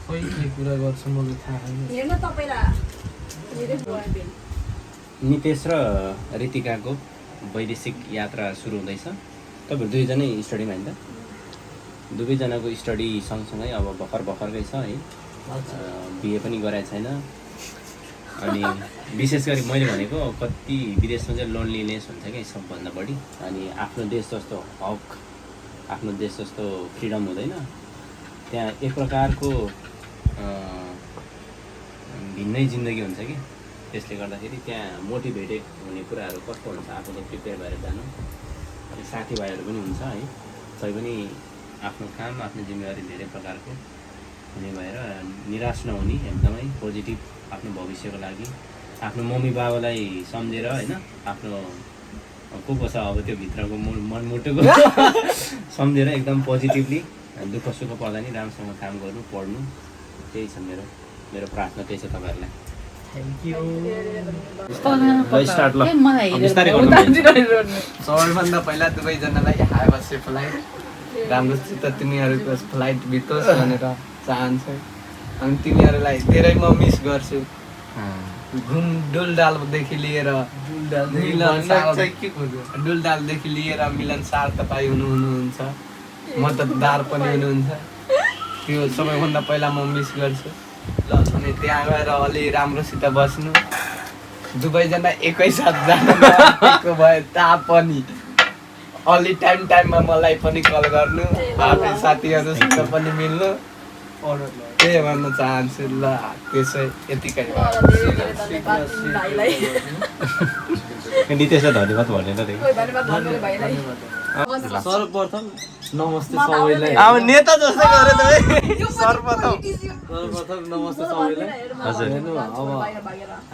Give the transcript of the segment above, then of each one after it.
खोइ के कुरा गर्छु मलाई थाहा छैन। नितेश र रितिकाको वैदेशिक यात्रा सुरु हुँदैछ। तपाईँहरू दुईजनै स्टडीमा होइन त? दुवैजनाको स्टडी सँगसँगै अब भर्खरकै छ है। बिए पनि गरेको छैन। अनि विशेष गरी मैले भनेको कति विदेशमा चाहिँ लोनलिनेस हुन्छ क्या सबभन्दा बढी। अनि आफ्नो देश जस्तो हक, आफ्नो देश जस्तो फ्रिडम हुँदैन त्यहाँ। एक प्रकारको भिन्नै जिन्दगी हुन्छ कि। त्यसले गर्दाखेरि त्यहाँ मोटिभेटेड हुने कुराहरू कस्तो हुन्छ आफूले प्रिपेयर भएर जानु। अनि साथीभाइहरू पनि हुन्छ है। तै पनि आफ्नो काम, आफ्नो जिम्मेवारी धेरै प्रकारको हुने भएर निराश नहुने, एकदमै पोजिटिभ आफ्नो भविष्यको लागि आफ्नो मम्मी बाबालाई सम्झेर होइन, आफ्नो को छ अब त्यो भित्रको मनमुटुको सम्झेर एकदम पोजिटिभली दुःख सुख पर्दा नि राम्रोसँग काम गर्नु, पढ्नु। त्यही छ मेरो प्रार्थना, त्यही छ तपाईँहरूलाई। Thank you. सबैभन्दा पहिला दुवैजनालाई हावा सेफलाई राम्रोसित तिमीहरूको फ्लाइट बितोस् भनेर चाहन्छु। अनि तिमीहरूलाई धेरै म मिस गर्छु। डुलडालदेखि लिएर डुलडालदेखि लिएर मिलनसार तपाईँ हुनुहुन्छ, मतदार पनि हुनुहुन्छ। त्यो सबैभन्दा पहिला म मिस गर्छु। ल अनि त्यहाँ गएर अलि राम्रोसित बस्नु। दुवैजना एकैसाथ जानु भए तापनि अलि टाइममा मलाई पनि कल गर्नु, आफ्नै साथीहरूसित पनि मिल्नु, त्यही भन्न चाहन्छु। ल त्यसै यतिकै नितेशलाई धन्यवाद भनेर सर्वप्रथम नमस्ते सबैलाई। अब नेता जस्तै गरे त सर्वप्रथम नमस्ते सबैलाई। हजुर। हेर्नु अब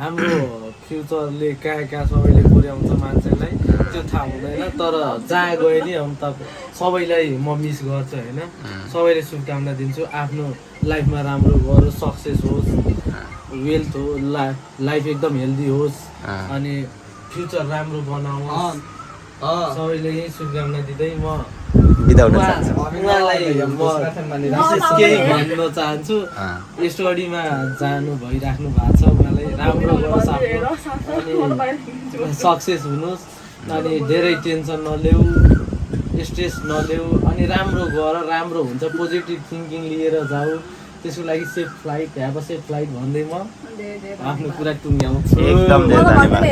हाम्रो फ्युचरले कहाँ सबैले पुर्याउँछ मान्छेलाई त्यो थाहा हुँदैन, तर जहाँ गए नि हम त सबैलाई म मिस गर्छु होइन। सबैले शुभकामना दिन्छु। आफ्नो लाइफमा राम्रो गरोस्, सक्सेस होस्, वेल्थ हो, लाइफ एकदम हेल्दी होस्, अनि फ्युचर राम्रो बनाओस्। सबैले यही शुभकामना दिँदै म उहाँलाई विशेष केही भन्न चाहन्छु। स्टडीमा जानु भइराख्नु भएको छ, उहाँलाई राम्रो गरोस्, अनि सक्सेस हुनुहोस्। अनि धेरै टेन्सन नलेऊ, स्ट्रेस नलेऊ, अनि राम्रो गर, राम्रो हुन्छ। पोजिटिभ थिङ्किङ लिएर जाऊ। त्यसको लागि safe flight, have a safe flight भन्दै म आफ्नो कुरा टुङ्ग्याउँछु। एकदम धेरै धन्यवाद।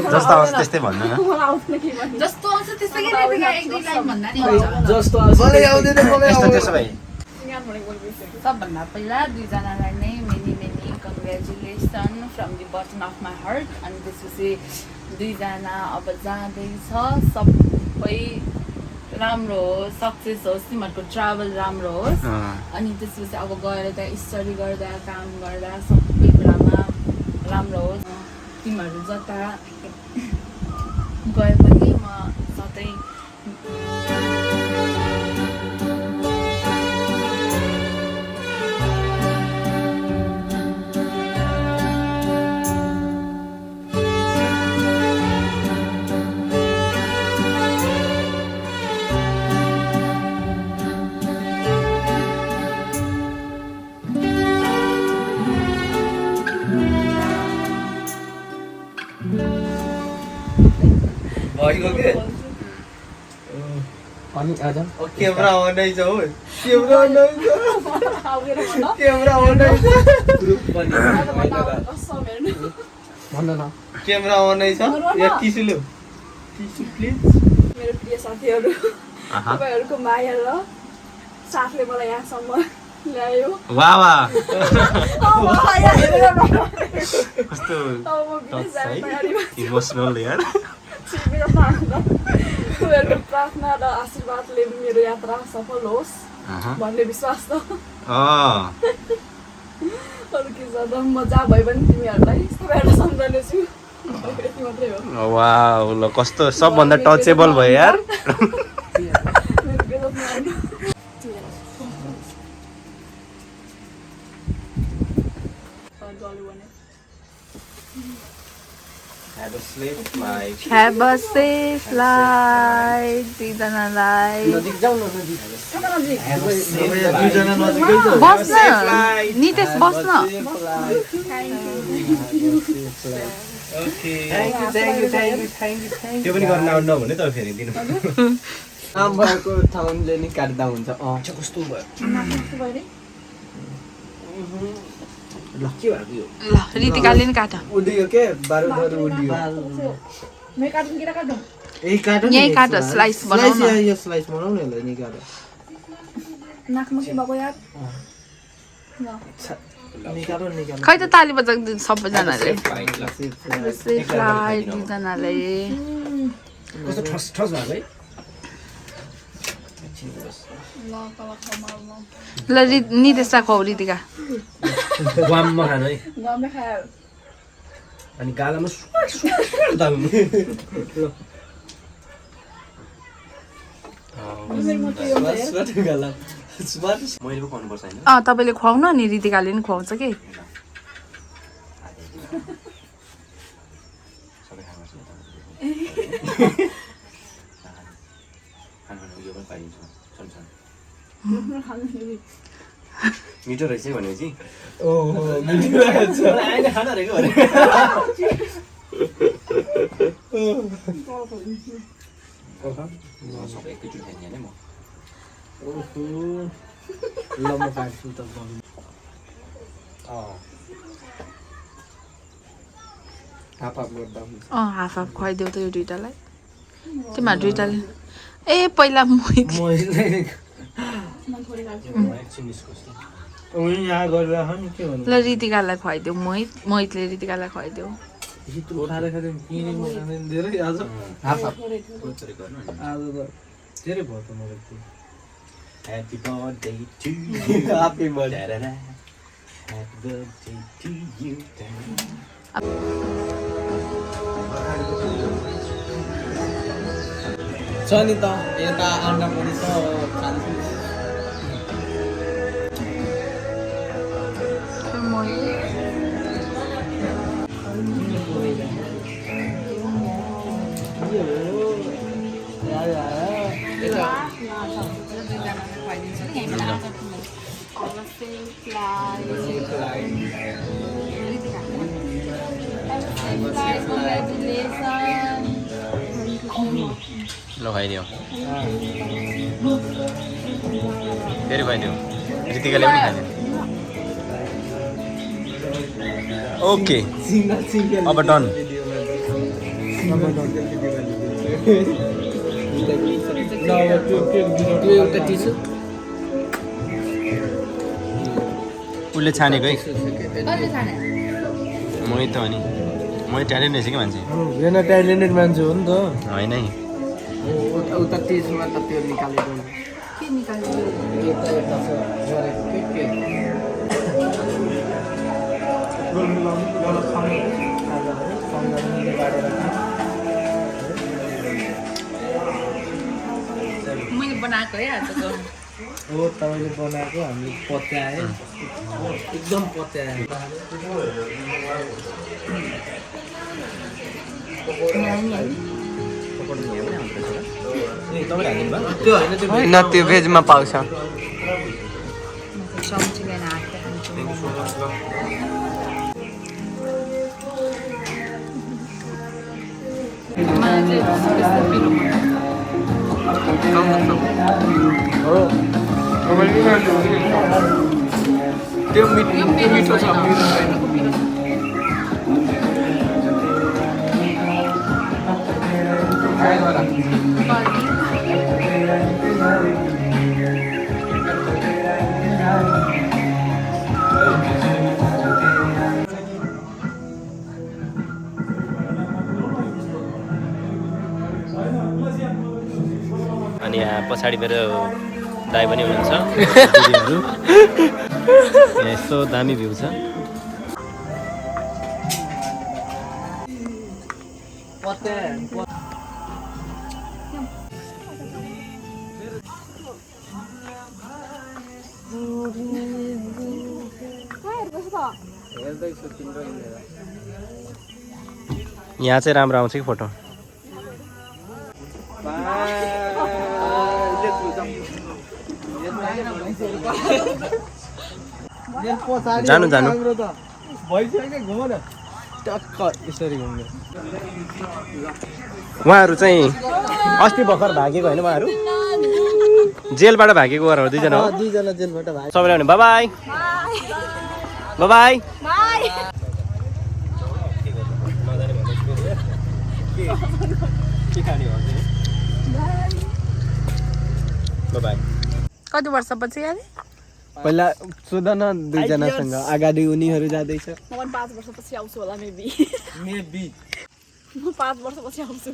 जस्तो आउँछ त्यस्तै भन्नु न। जस्तो आउँछ त्यस्तै के एक दुई लाइन भन्दा नि जस्तो त्यसो भए सबभन्दा पहिला दुईजनालाई नै many congratulation from the bottom of my heart. अनि त्यसपछि दुईजना अब जाँदैछ, सबै राम्रो होस्, सक्सेस होस्, तिमीहरूको ट्राभल राम्रो होस्। अनि त्यसपछि अब गएर त्यहाँ स्टडी गर्दा, काम गर्दा सबै कुरामा राम्रो होस्। तिमीहरू जता गए पनि म सधैँ अनि आज क्यामेरा आउँदै छ हो, क्यामेरा आउँदै छ, क्यामेरा आउँदै छ, भन्न न क्यामेरा आउँदै छ। या टिस्यु ल्याऊ, टिस्यु प्लिज। मेरो प्रिय साथीहरू, तपाईँहरूको माया र साथले मलाई यहाँसम्म ल्यायो। वाह वाह, कस्तो इमोसनल यार। उनीहरूको प्रार्थना र आशीर्वादले मेरो यात्रा सफल होस् भन्ने विश्वास छ। अरू के छ त, म जहाँ भए पनि तिमीहरूलाई सबैबाट सम्झनेछु, यति मात्रै हो। वाह, ल कस्तो सबभन्दा टचेबल भयो यार। Have a safe flight. Have a safe flight दुईजनालाई नजिक जाउँ न नजिक कता नजिक दुईजना नजिकै छ बस्न नितेश बस्न त्यो पनि गर्न आउनु भने त फेरि दिनु काम भएको ठाउँले नि काट्दा हुन्छ कस्तो भयो कस्तो भयो रे ल के भएको यो ल रितिकाले नि काट उडियो के बारुदहरू उडियो मे काट्नु कि काट्नु यही काट यही काट स्लाइस बनाउन यो स्लाइस बनाउनु यसलाई निकाल नाकमा के भएको यार ल निकाल निकाल खै त ताली बजाउँदै सबैजनाले फ्लाइट ल सेफ फ्लाइट दुईजनाले कस्तो ठस ठस भएको है ल तल खमाउनु ल नितेशलाई खुवाउ रितिका ग्वाममा खानु है गमे खायो अनि गालामा दाल्नु मेरो म त्यो मैले पो खुवाउनुपर्छ होइन तपाईँले खुवाउनु अनि रितिकाले नि खुवाउँछ कि सबै खानुपर्छ खानु यो पनि पाइन्छ सन मिठो रहेछ है भनेपछि ओहो मिठो रहेछ आएर खाना रहेको भने सबै एकैचोटि खाइदिएँ म ओहो ल म काट्छु त हाफ हाफ गर्दा हुन्छ हाफ हाफ खुवाइदेऊ त यो दुइटालाई तिमीहरू दुइटाले ए पहिला मोहित म यसलाई म थोरै खान्छु एकछिन निस्कोस् उनी यहाँ गरिराख नि के भन्नु ल रितिकालाई खुवाइदेऊ मोहितले रितिकालाई खुवाइदेऊ हिट उठाएर खाँदै किने खाँदैन धेरै आज हाफ हाफ थोरै थोरै गर्नु अनि आज त धेरै भयो त मलाई त्यो Happy birthday to you. Happy birthday. Da-da-da. Happy birthday to you. छ नि त यता अन्डा पनि छ खान्छु ल खाइदियो फेरि खाइदियो रितिकाले पनि खाइदियो ओके अब डन एउटा टिसु उसले छानेको है कहिले खाने मै त हो नि मै ट्यालेन्ट रहेछ कि मान्छे हेर्न ट्यालेन्टेड मान्छे हो नि त होइन है उता टिसुमा त त्यो निकालेको के निकाल्नु यता यता छ गरेको के मैले बनाएको है आजको हो तपाईँले बनाएको हामी पत्यायो एकदम पत्यायो त्यो होइन त्यो त्यो भेजमा पाउँछ चम्ची लिएर हातले खान्छु मलाई चाहिँ त्यस्तो पिरो त्यो मिठो छ मिठो छैन अनि यहाँ पछाडि मेरो दाइ पनि हुनुहुन्छ दिदीहरू यहाँ यस्तो दामी भ्यू छ हेर्दैछु तिम्रो यहाँ चाहिँ राम्रो आउँछ कि फोटो? जानु जानु टक्क यसरी घुम्ने। उहाँहरू चाहिँ अस्ति भर्खर भागेको होइन? उहाँहरू जेलबाट भागेको हो दुईजना हो? दुईजना जेलबाट भाइ। सबैलाई भने बाई बाई। कति वर्षपछि अरे पहिला सोध न दुईजनासँग, अगाडि उनीहरू जाँदैछ। म पनि 5 वर्षपछि आउँछु होला मेबी मेबी म 5 वर्षपछि आउँछु।